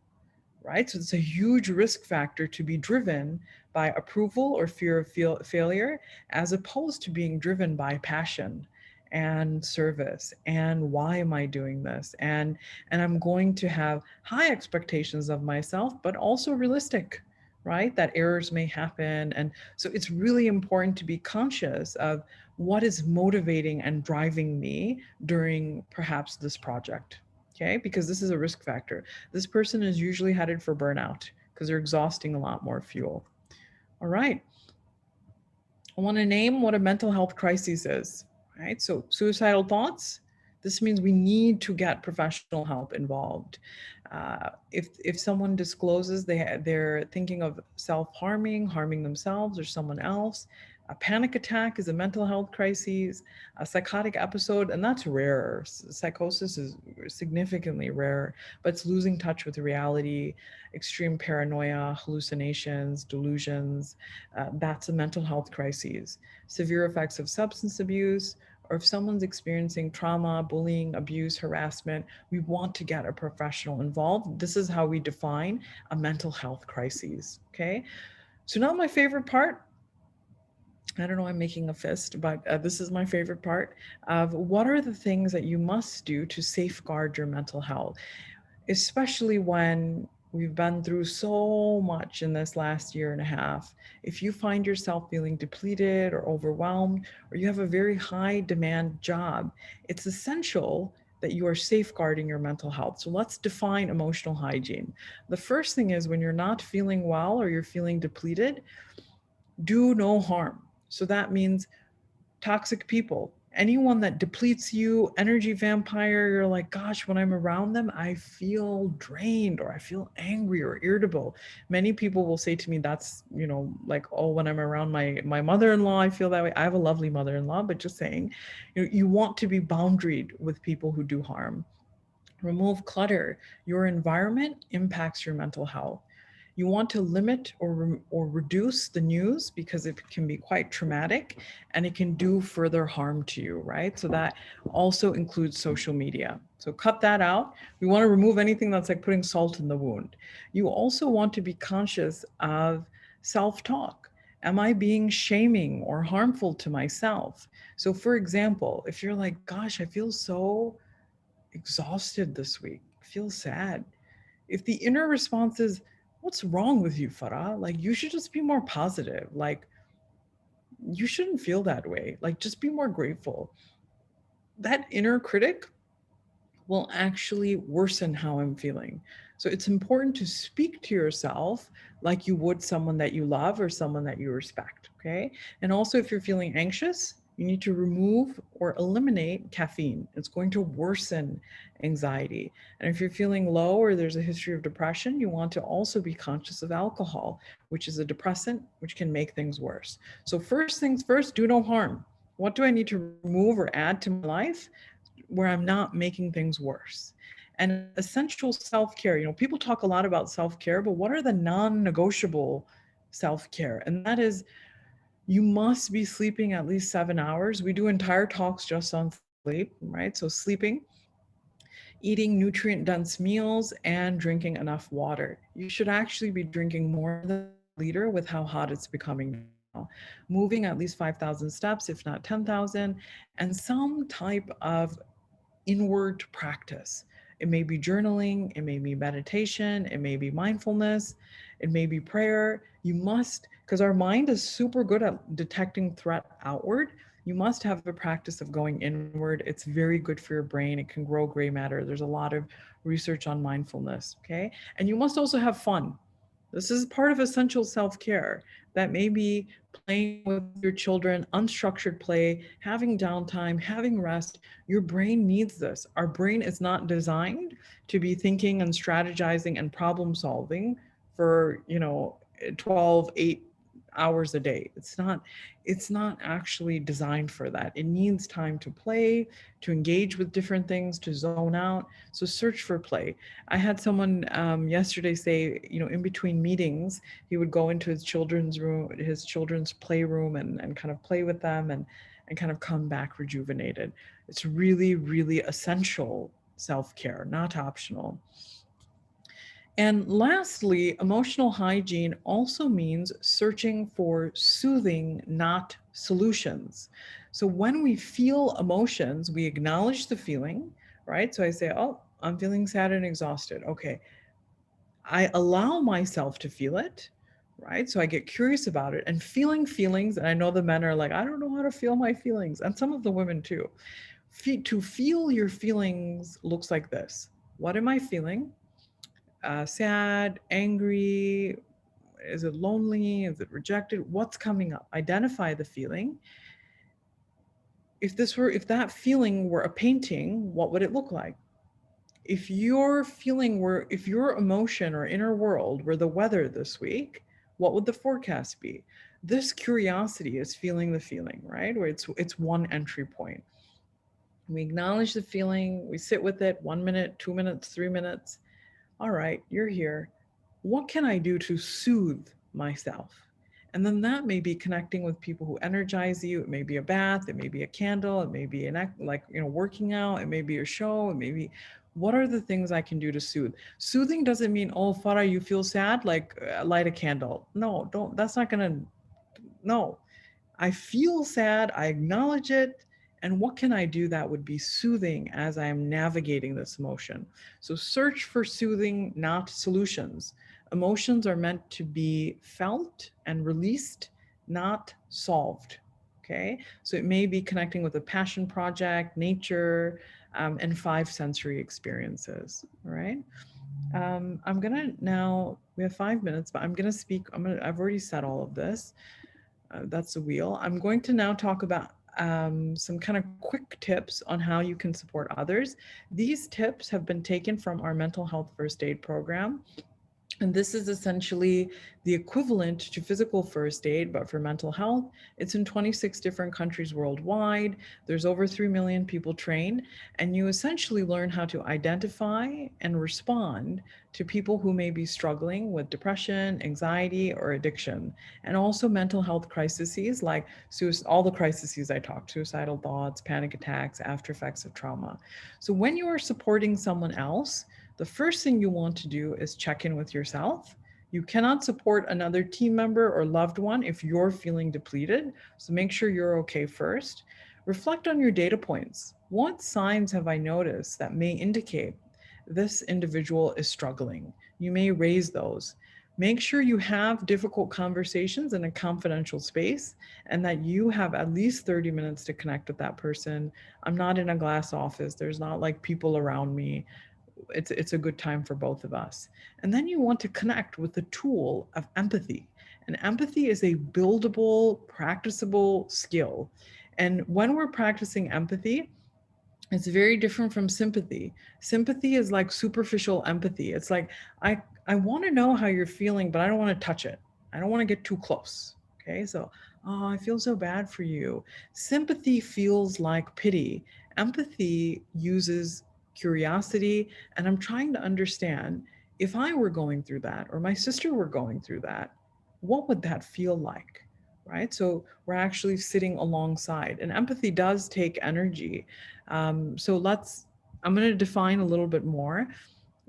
right? So it's a huge risk factor to be driven by approval or fear of failure, as opposed to being driven by passion and service and why am I doing this, and I'm going to have high expectations of myself but also realistic, right, that errors may happen. And so it's really important to be conscious of what is motivating and driving me during perhaps this project. Okay, because this is a risk factor. This person is usually headed for burnout because they're exhausting a lot more fuel. All right. I want to name what a mental health crisis is, right? So, suicidal thoughts. This means we need to get professional help involved. If someone discloses they're thinking of self-harming, harming themselves or someone else, a panic attack is a mental health crisis, a psychotic episode, and that's rare. Psychosis is significantly rare, but it's losing touch with reality, extreme paranoia, hallucinations, delusions. That's a mental health crisis. Severe effects of substance abuse, or if someone's experiencing trauma, bullying, abuse, harassment, we want to get a professional involved. This is how we define a mental health crisis. Okay. So now my favorite part. I don't know, I'm making a fist, but this is my favorite part of what are the things that you must do to safeguard your mental health, especially when we've been through so much in this last year and a half. If you find yourself feeling depleted or overwhelmed, or you have a very high demand job, it's essential that you are safeguarding your mental health. So let's define emotional hygiene. The first thing is when you're not feeling well or you're feeling depleted, do no harm. So that means toxic people, anyone that depletes you, energy vampire, you're like, gosh, when I'm around them, I feel drained or I feel angry or irritable. Many people will say to me, that's, like, oh, when I'm around my mother-in-law, I feel that way. I have a lovely mother-in-law, but just saying, you want to be boundaried with people who do harm. Remove clutter. Your environment impacts your mental health. You want to limit or reduce the news because it can be quite traumatic and it can do further harm to you, right? So that also includes social media. So cut that out. We want to remove anything that's like putting salt in the wound. You also want to be conscious of self-talk. Am I being shaming or harmful to myself? So for example, if you're like, gosh, I feel so exhausted this week, feel sad. If the inner response is, what's wrong with you, Farah? Like, you should just be more positive. Like, you shouldn't feel that way. Like, just be more grateful. That inner critic will actually worsen how I'm feeling. So it's important to speak to yourself like you would someone that you love or someone that you respect. Okay. And also, if you're feeling anxious, you need to remove or eliminate caffeine. It's going to worsen anxiety. And if you're feeling low or there's a history of depression, you want to also be conscious of alcohol, which is a depressant, which can make things worse. So, first things first, do no harm. What do I need to remove or add to my life where I'm not making things worse? And essential self-care, people talk a lot about self-care, but what are the non-negotiable self-care? And that is, you must be sleeping at least 7 hours. We do entire talks just on sleep, right? So sleeping, eating nutrient dense meals, and drinking enough water. You should actually be drinking more than a liter with how hot it's becoming now. Moving at least 5,000 steps, if not 10,000, and some type of inward practice. It may be journaling, it may be meditation, it may be mindfulness, it may be prayer. You must, because our mind is super good at detecting threat outward. You must have a practice of going inward. It's very good for your brain. It can grow gray matter. There's a lot of research on mindfulness. Okay. And you must also have fun. This is part of essential self-care. That may be playing with your children, unstructured play, having downtime, having rest. Your brain needs this. Our brain is not designed to be thinking and strategizing and problem solving for, 12, 8 hours a day. It's not actually designed for that. It needs time to play, to engage with different things, to zone out. So search for play. I had someone yesterday say, in between meetings, he would go into his children's room, his children's playroom, and kind of play with them and kind of come back rejuvenated. It's really, really essential self-care, not optional. And lastly, emotional hygiene also means searching for soothing, not solutions. So when we feel emotions, we acknowledge the feeling, right? So I say, oh, I'm feeling sad and exhausted. Okay. I allow myself to feel it, right? So I get curious about it and feeling feelings. And I know the men are like, I don't know how to feel my feelings. And some of the women too. To feel your feelings looks like this. What am I feeling? Sad, angry? Is it lonely? Is it rejected? What's coming up? Identify the feeling. If that feeling were a painting, what would it look like? If your emotion or inner world were the weather this week, what would the forecast be? This curiosity is feeling the feeling, right? Where it's one entry point. We acknowledge the feeling, we sit with it 1 minute, 2 minutes, 3 minutes. All right, you're here. What can I do to soothe myself? And then that may be connecting with people who energize you. It may be a bath, it may be a candle, it may be working out, it may be a show, it may be, what are the things I can do to soothe? Soothing doesn't mean, oh, Farah, you feel sad, like light a candle. No, don't, that's not gonna, no. I feel sad, I acknowledge it, and what can I do that would be soothing as I am navigating this emotion? So search for soothing, not solutions. Emotions are meant to be felt and released, not solved. Okay, so it may be connecting with a passion project, nature, and 5 sensory experiences. All right. I'm gonna now, we have 5 minutes, but I'm gonna speak. I've already said all of this. That's the wheel. I'm going to now talk about some kind of quick tips on how you can support others. These tips have been taken from our mental health first aid program. And this is essentially the equivalent to physical first aid, but for mental health. It's in 26 different countries worldwide. There's over 3 million people trained, and you essentially learn how to identify and respond to people who may be struggling with depression, anxiety, or addiction, and also mental health crises like all the crises I talked, suicidal thoughts, panic attacks, after effects of trauma. So when you are supporting someone else, the first thing you want to do is check in with yourself. You cannot support another team member or loved one if you're feeling depleted. So make sure you're okay first. Reflect on your data points. What signs have I noticed that may indicate this individual is struggling. You may raise those. Make sure you have difficult conversations in a confidential space and that you have at least 30 minutes to connect with that person. I'm not in a glass office. There's not like people around me. It's a good time for both of us. And then you want to connect with the tool of empathy. And empathy is a buildable, practicable skill. And when we're practicing empathy, it's very different from sympathy. Sympathy is like superficial empathy. It's like, I want to know how you're feeling, but I don't want to touch it. I don't want to get too close. Okay. So, oh, I feel so bad for you. Sympathy feels like pity. Empathy uses curiosity. And I'm trying to understand, if I were going through that or my sister were going through that, what would that feel like? Right. So we're actually sitting alongside, and empathy does take energy. I'm going to define a little bit more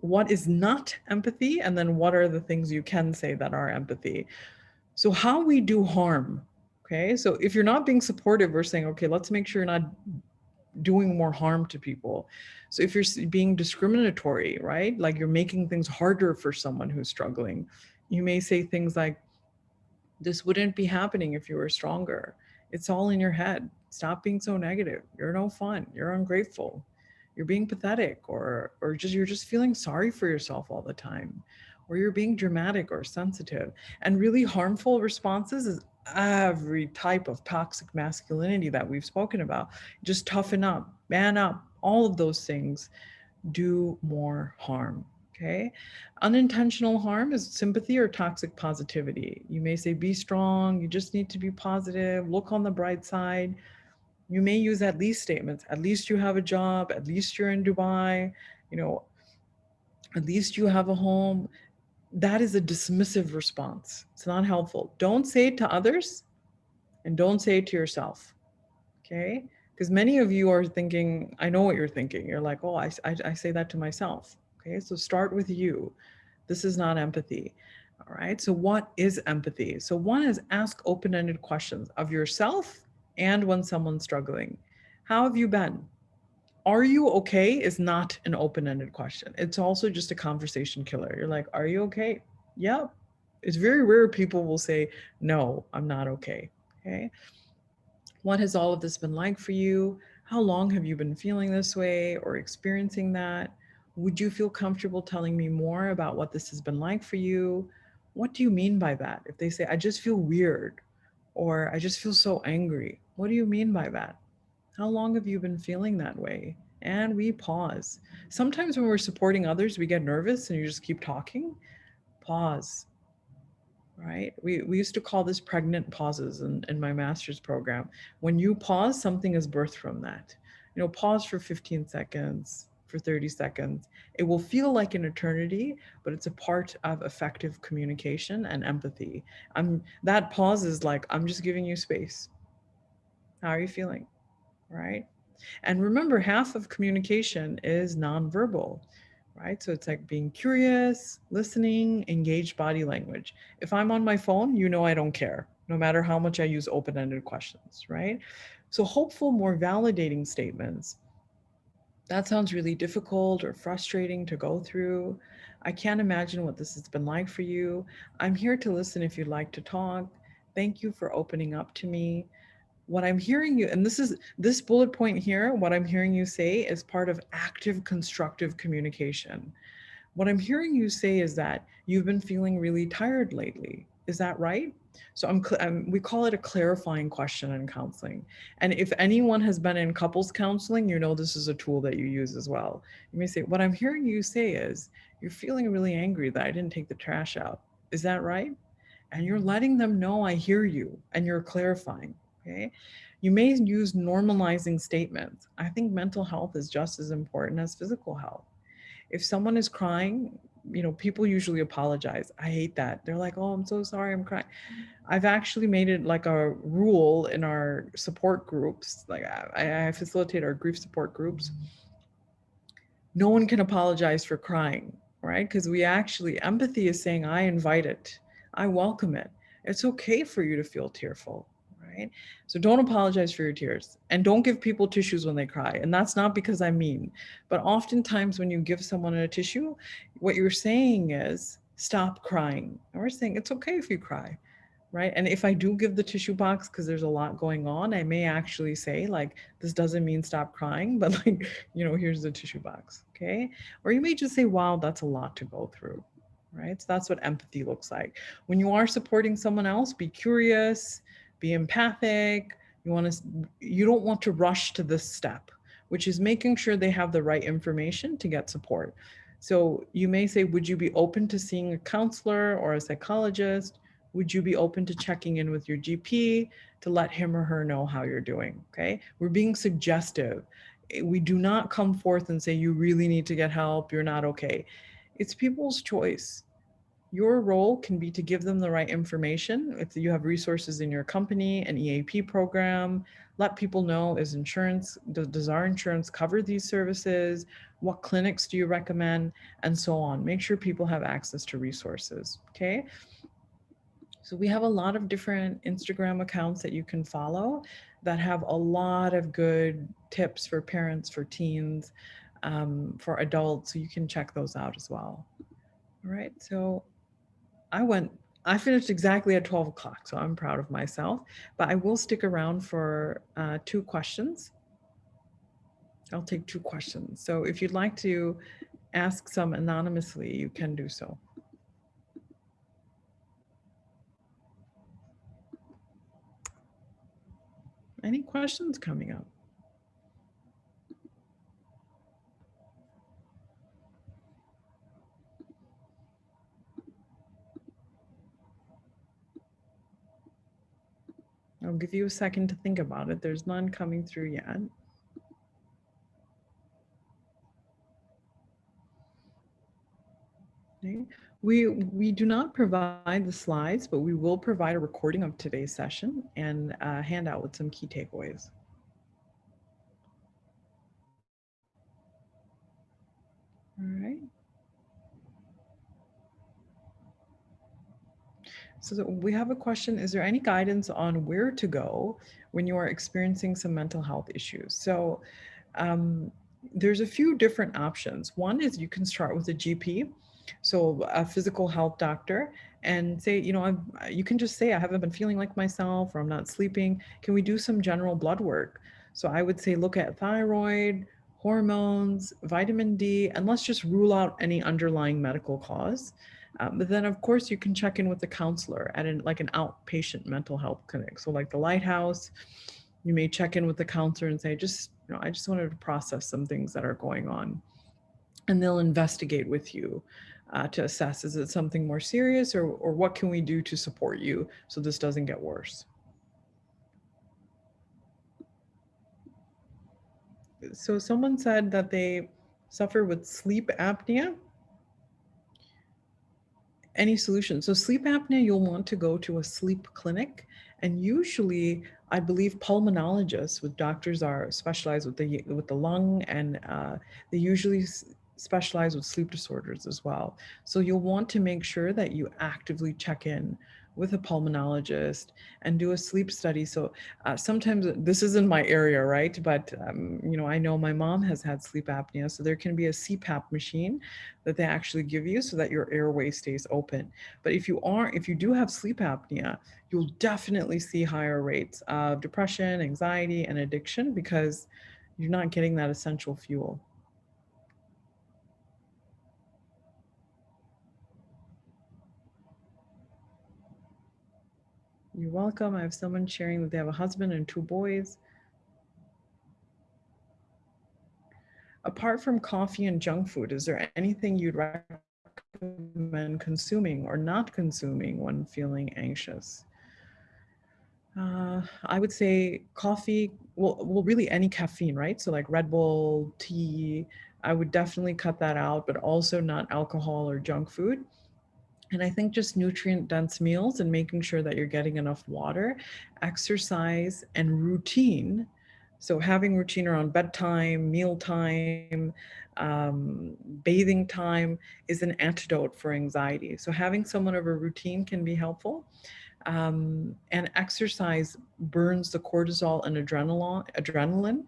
what is not empathy, and then what are the things you can say that are empathy. So, how we do harm. Okay. So, if you're not being supportive, we're saying, okay, let's make sure you're not doing more harm to people. So, if you're being discriminatory, right, like you're making things harder for someone who's struggling, you may say things like, this wouldn't be happening if you were stronger. It's all in your head. Stop being so negative. You're no fun. You're ungrateful. You're being pathetic, or just you're just feeling sorry for yourself all the time, or you're being dramatic or sensitive. And really harmful responses is every type of toxic masculinity that we've spoken about. Just toughen up, man up. All of those things do more harm. Okay. Unintentional harm is sympathy or toxic positivity. You may say, be strong. You just need to be positive. Look on the bright side. You may use at least statements. At least you have a job. At least you're in Dubai. You know, at least you have a home. That is a dismissive response. It's not helpful. Don't say it to others and don't say it to yourself. Okay. Because many of you are thinking, I know what you're thinking. You're like, oh, I say that to myself. Okay. So start with you. This is not empathy. All right. So, what is empathy? So, one is ask open ended questions of yourself and when someone's struggling. How have you been? Are you okay? Is not an open ended question. It's also just a conversation killer. You're like, are you okay? Yep. It's very rare people will say, no, I'm not okay. Okay. What has all of this been like for you? How long have you been feeling this way or experiencing that? Would you feel comfortable telling me more about what this has been like for you? What do you mean by that? If they say, I just feel weird or I just feel so angry, what do you mean by that? How long have you been feeling that way? And we pause. Sometimes when we're supporting others, we get nervous and you just keep talking. Pause, right? We used to call this pregnant pauses in my master's program. When you pause, something is birthed from that. You know, pause for 15 seconds, for 30 seconds. It will feel like an eternity, but it's a part of effective communication and empathy. That pause is like, I'm just giving you space. How are you feeling? Right? And remember, half of communication is nonverbal, right? So it's like being curious, listening, engaged body language. If I'm on my phone, you know I don't care, no matter how much I use open ended questions, right? So hopeful, more validating statements. That sounds really difficult or frustrating to go through. I can't imagine what this has been like for you. I'm here to listen if you'd like to talk. Thank you for opening up to me. What I'm hearing you, and this bullet point here, what I'm hearing you say is part of active constructive communication. What I'm hearing you say is that you've been feeling really tired lately. Is that right? So we call it a clarifying question in counseling. And if anyone has been in couples counseling, you know this is a tool that you use as well. You may say, what I'm hearing you say is, you're feeling really angry that I didn't take the trash out. Is that right? And you're letting them know I hear you and you're clarifying. Okay. You may use normalizing statements. I think mental health is just as important as physical health. If someone is crying, you know, people usually apologize. I hate that. They're like, oh, I'm so sorry, I'm crying. I've actually made it like a rule in our support groups. Like I facilitate our grief support groups. No one can apologize for crying, right? Because empathy is saying, I invite it, I welcome it. It's okay for you to feel tearful, right? So don't apologize for your tears and don't give people tissues when they cry. And that's not because I'm mean, but oftentimes when you give someone a tissue, what you're saying is stop crying. And we're saying it's okay if you cry, right? And if I do give the tissue box because there's a lot going on, I may actually say like, this doesn't mean stop crying, but like, here's the tissue box, okay? Or you may just say, wow, that's a lot to go through, right? So that's what empathy looks like. When you are supporting someone else, be curious, be empathic. You don't want to rush to this step, which is making sure they have the right information to get support. So you may say, would you be open to seeing a counselor or a psychologist? Would you be open to checking in with your GP to let him or her know how you're doing? Okay. We're being suggestive. We do not come forth and say, you really need to get help. You're not okay. It's people's choice. Your role can be to give them the right information. If you have resources in your company, an EAP program, let people know, does our insurance cover these services? What clinics do you recommend? And so on. Make sure people have access to resources. Okay. So we have a lot of different Instagram accounts that you can follow that have a lot of good tips for parents, for teens, for adults. So you can check those out as well. All right. So I finished exactly at 12 o'clock, so I'm proud of myself, but I will stick around for 2 questions. I'll take 2 questions. So if you'd like to ask some anonymously, you can do so. Any questions coming up? I'll give you a second to think about it. There's none coming through yet. Okay. We do not provide the slides, but we will provide a recording of today's session and a handout with some key takeaways. All right. So we have a question. Is there any guidance on where to go when you are experiencing some mental health issues? So there's a few different options. One is you can start with a GP, so a physical health doctor, and say, you can just say, I haven't been feeling like myself, or I'm not sleeping. Can we do some general blood work? So I would say look at thyroid, hormones, vitamin D, and let's just rule out any underlying medical cause. But then, of course, you can check in with the counselor at like an outpatient mental health clinic. So, like the LightHouse, you may check in with the counselor and say, I just wanted to process some things that are going on, and they'll investigate with you to assess, is it something more serious, or what can we do to support you so this doesn't get worse. So someone said that they suffer with sleep apnea. Any solution. So sleep apnea, you'll want to go to a sleep clinic, and usually I believe pulmonologists with doctors are specialized with the lung, and they usually specialize with sleep disorders as well. So you'll want to make sure that you actively check in with a pulmonologist and do a sleep study. So sometimes this isn't my area, right? But I know my mom has had sleep apnea, so there can be a CPAP machine that they actually give you so that your airway stays open. But if you do have sleep apnea, you'll definitely see higher rates of depression, anxiety, and addiction because you're not getting that essential fuel. You're welcome. I have someone sharing that they have a husband and 2 boys. Apart from coffee and junk food, is there anything you'd recommend consuming or not consuming when feeling anxious? I would say coffee, well, really any caffeine, right? So like Red Bull, tea, I would definitely cut that out, but also not alcohol or junk food. And I think just nutrient dense meals and making sure that you're getting enough water, exercise, and routine. So having routine around bedtime, mealtime, bathing time is an antidote for anxiety. So having somewhat of a routine can be helpful. And exercise burns the cortisol and adrenaline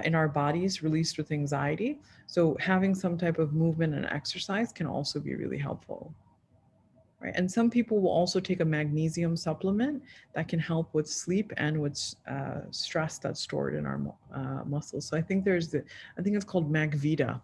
in our bodies released with anxiety. So having some type of movement and exercise can also be really helpful. Right. And some people will also take a magnesium supplement that can help with sleep and with stress that's stored in our muscles. So I think I think it's called Magvita.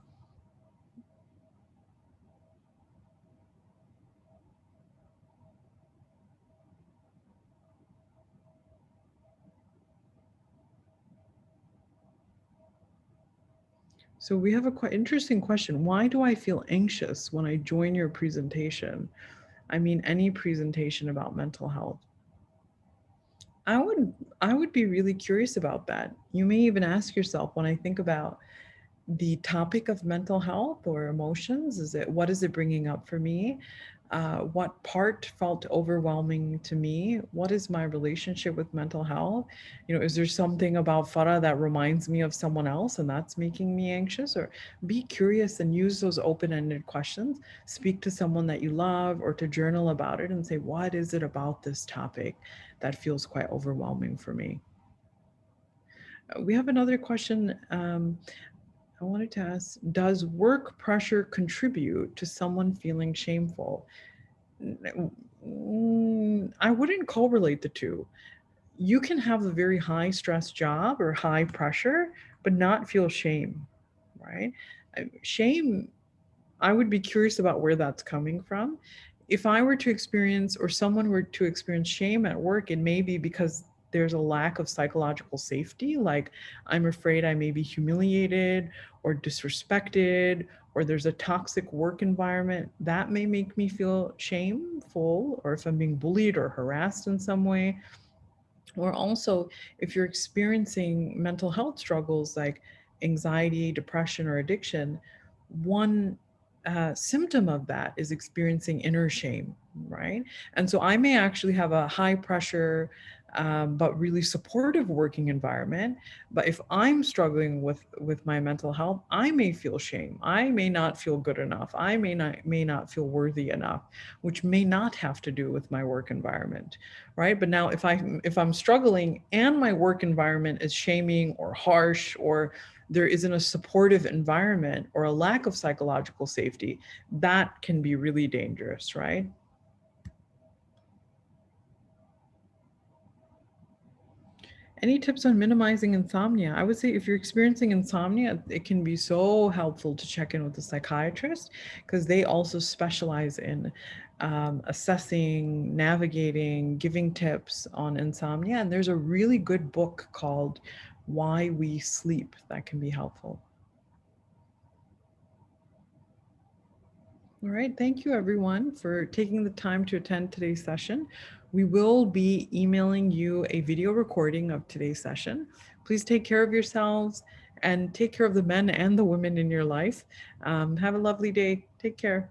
So we have a quite interesting question. Why do I feel anxious when I join your presentation? I mean, any presentation about mental health. I would I would be really curious about that. You may even ask yourself, when I think about the topic of mental health or emotions, what is it bringing up for me? What part felt overwhelming to me? What is my relationship with mental health? Is there something about Farah that reminds me of someone else and that's making me anxious? Or be curious and use those open-ended questions. Speak to someone that you love or to journal about it and say, what is it about this topic that feels quite overwhelming for me? We have another question. I wanted to ask, does work pressure contribute to someone feeling shameful? I wouldn't correlate the two. You can have a very high stress job or high pressure, but not feel shame, right? Shame, I would be curious about where that's coming from. If I were to experience, or someone were to experience shame at work, it may be because there's a lack of psychological safety. Like, I'm afraid I may be humiliated or disrespected, or there's a toxic work environment that may make me feel shameful, or if I'm being bullied or harassed in some way. Or also, if you're experiencing mental health struggles like anxiety, depression, or addiction, one symptom of that is experiencing inner shame, right? And so I may actually have a high pressure, but really supportive working environment. But if I'm struggling with my mental health, I may feel shame. I may not feel good enough. I may not feel worthy enough, which may not have to do with my work environment, right? But now if I'm struggling and my work environment is shaming or harsh, or there isn't a supportive environment or a lack of psychological safety, that can be really dangerous, right? Any tips on minimizing insomnia? I would say if you're experiencing insomnia, it can be so helpful to check in with a psychiatrist, because they also specialize in assessing, navigating, giving tips on insomnia. And there's a really good book called Why We Sleep that can be helpful. All right. Thank you, everyone, for taking the time to attend today's session. We will be emailing you a video recording of today's session. Please take care of yourselves and take care of the men and the women in your life. Have a lovely day. Take care.